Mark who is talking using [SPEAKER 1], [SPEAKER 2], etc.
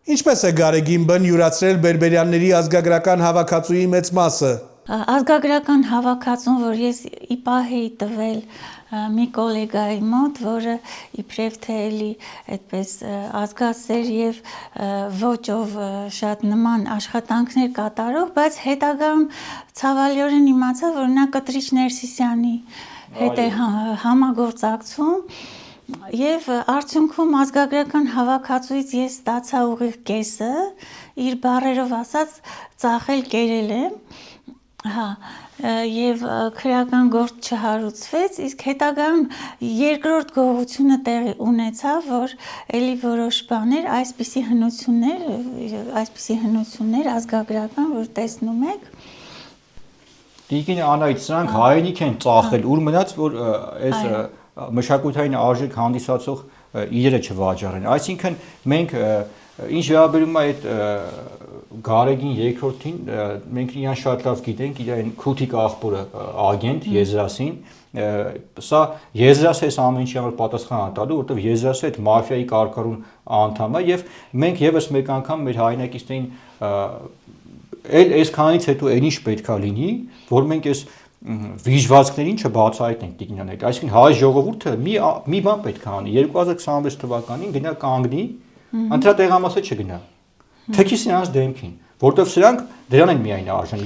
[SPEAKER 1] Ինչպես է Գարեգինբն յուրացրել բերբերյանների ազգագրական հավաքածուի մեծ մասը։
[SPEAKER 2] Ազգագրական հավաքածուն, որ ես իպահ էի տվել մի կոլեգայի մոտ, որը իբրև թե էլի այդպես ազգասեր եւ ոճով շատ նման աշխատանքներ կատարող, բայց հետագայում ցավալիորեն իմացա, որ նա Կտրիչ Ներսիսյանի հետ է համագործակցում եւ արդյունքում ազգագրական հավաքածուից ես ստացա ուղիղ կեսը, իր բառերով ասած ծախել կերել եմ, եւ քրեական գործ չհարուցվեց, իսկ հետագայում երկրորդ գողությունը տեղի ունեցավ, որ էլի որոշ բաներ, այսպիսի հնություններ ազգագրական, որ տեսնում եք։
[SPEAKER 3] Տիկին Անահիտ, սրանք հայրենիք են ծախել, ուր մնաց, որ այս մշակութային արժեք հանդիսացող իրերը չվաճառեն։ Այսինքն մենք ինչ վերաբերում է այդ Գարեգին երկրորդին, մենք իրան շատ լավ գիտենք, իր այն քութիկ աղբորը ագենտ Եզրասին, սա Եզրասը այս ամեն ինչի համար պատասխան տալու, որտեղ Եզրասը այդ մաֆիայի կարգառուն անդամ է եւ մենք եւս մեկ անգամ մեր հայրենակիցներին այսքանից հետո այն ինչ պետքա լինի, որ մենք այս վիժվածքներին չբացահայտենք Տիկին Անահիտ, այսինքն հայ ժողովուրդը մի բան պետք է անի 2026 թվականին գնա կանգնի, ընտրատեղամասը չգնա, թեքի սրանց դեմքին, որտեղ սրանք դրան են միայն արժան